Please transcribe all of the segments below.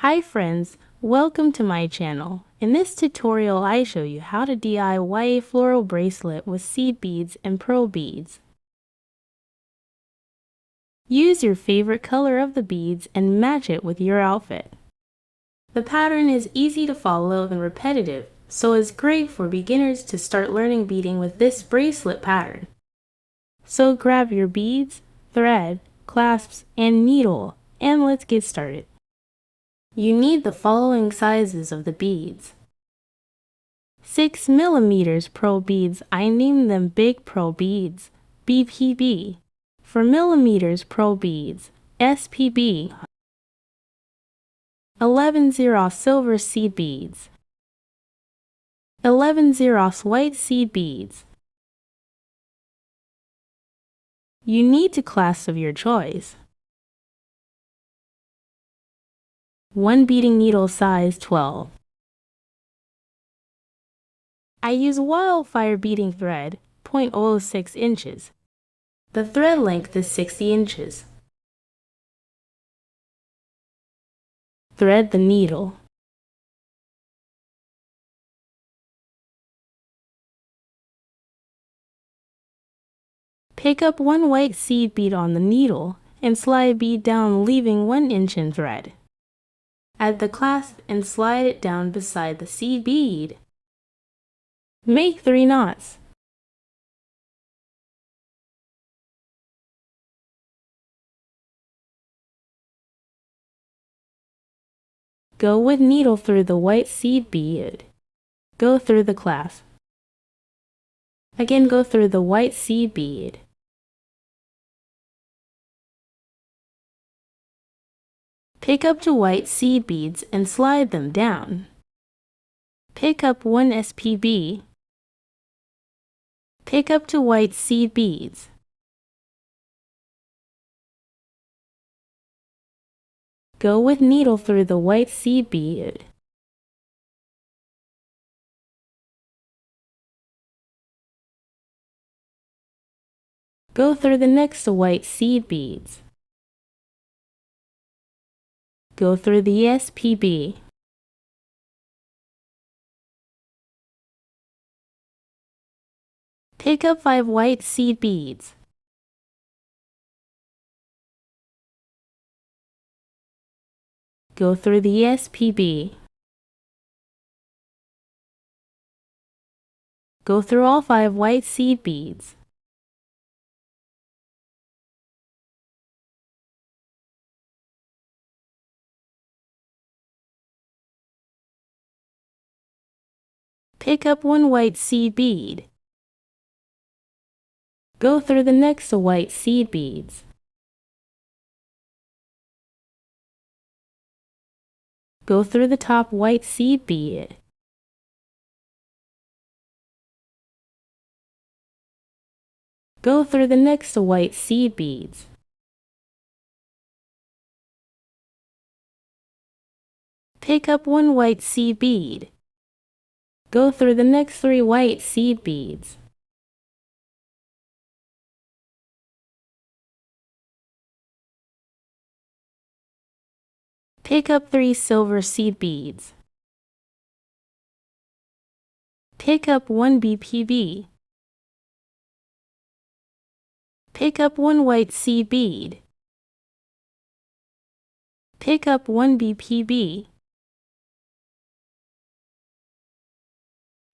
Hi friends, welcome to my channel. In this tutorial I show you how to DIY a floral bracelet with seed beads and pearl beads. Use your favorite color of the beads and match it with your outfit. The pattern is easy to follow and repetitive, so it's great for beginners to start learning beading with this bracelet pattern. So grab your beads, thread, clasps, and needle, and let's get started. You need the following sizes of the beads. 6 mm pearl beads, I named them big pearl beads, BPB. For millimeters pearl beads, SPB. 11 silver seed beads. 11 white seed beads. You need two clasps of your choice. 1 beading needle size 12. I use wildfire beading thread, 0.06 inches. The thread length is 60 inches. Thread the needle. Pick up 1 white seed bead on the needle and slide a bead down, leaving 1 inch in thread. Add the clasp and slide it down beside the seed bead. Make 3 knots. Go with needle through the white seed bead. Go through the clasp. Again, go through the white seed bead. Pick up 2 white seed beads and slide them down. Pick up 1 SPB. Pick up 2 white seed beads. Go with needle through the white seed bead. Go through the next white seed beads. Go through the SPB. Pick up 5 white seed beads. Go through the SPB. Go through all 5 white seed beads. Pick up 1 white seed bead. Go through the next white seed beads. Go through the top white seed bead. Go through the next white seed beads. Pick up 1 white seed bead. Go through the next 3 white seed beads. Pick up 3 silver seed beads. Pick up 1 BPB. Pick up 1 white seed bead. Pick up 1 BPB.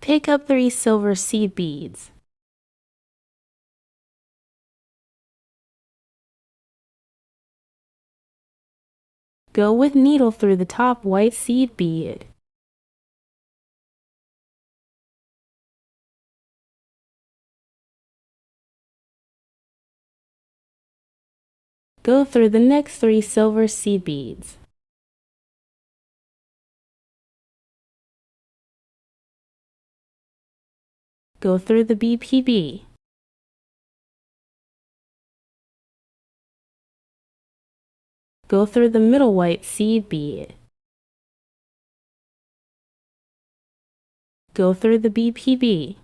Pick up 3 silver seed beads. Go with needle through the top white seed bead. Go through the next 3 silver seed beads. Go through the BPB. Go through the middle white seed bead. Go through the BPB.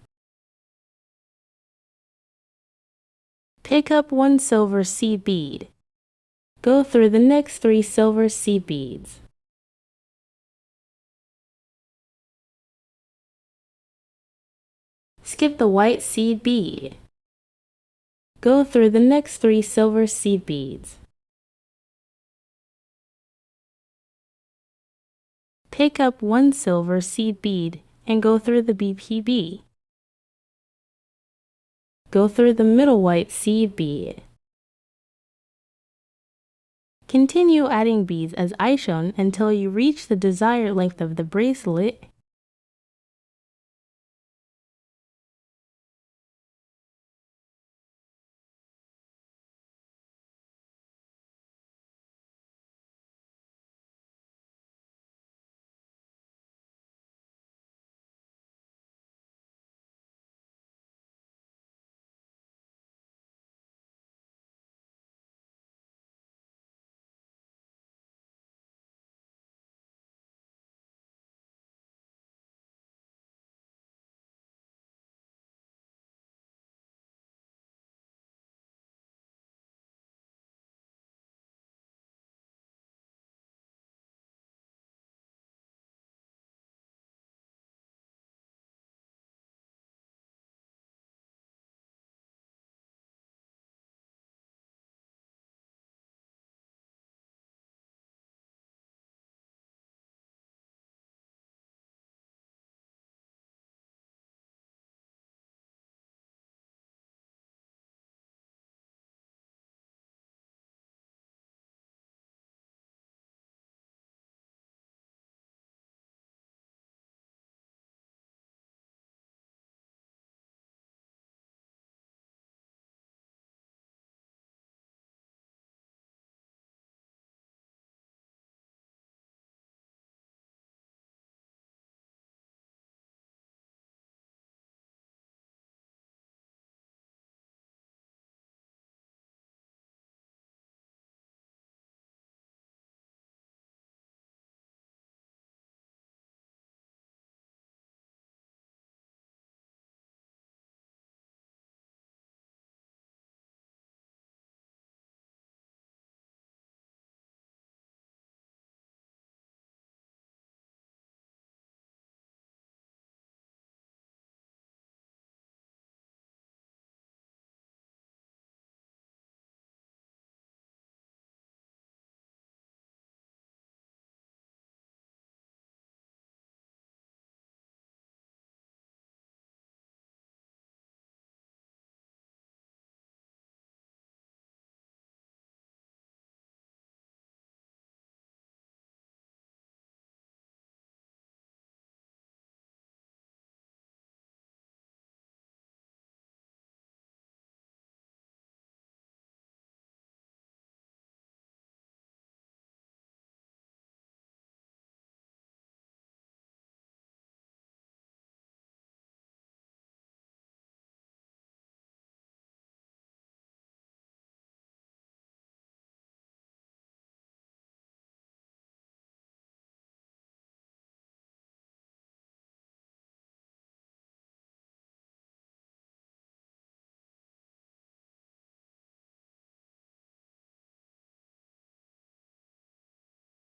Pick up 1 silver seed bead. Go through the next 3 silver seed beads. Skip the white seed bead. Go through the next 3 silver seed beads. Pick up 1 silver seed bead and go through the BPB. Go through the middle white seed bead. Continue adding beads as I shown until you reach the desired length of the bracelet.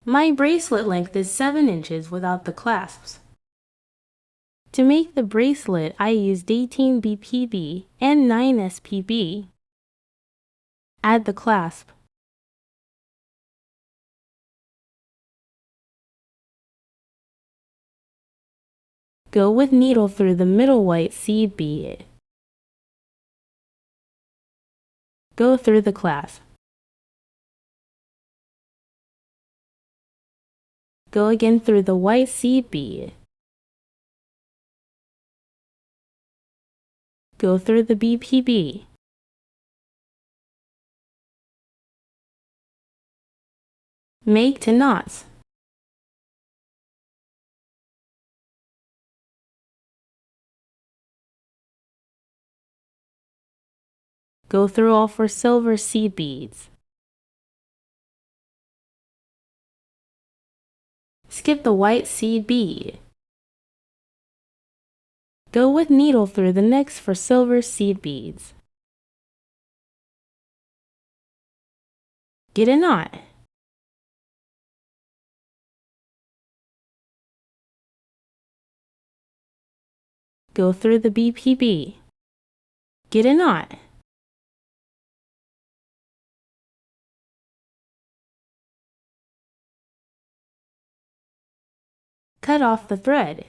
My bracelet length is 7 inches without the clasps. To make the bracelet, I used 18 BPB and 9 SPB. Add the clasp. Go with needle through the middle white seed bead. Go through the clasp. Go again through the white seed bead. Go through the BPB. Make 10 knots. Go through all 4 silver seed beads. Skip the white seed bead. Go with needle through the next 4 silver seed beads. Get a knot. Go through the BPB. Get a knot. Cut off the thread.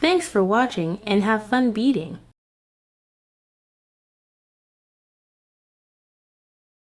Thanks for watching and have fun beading.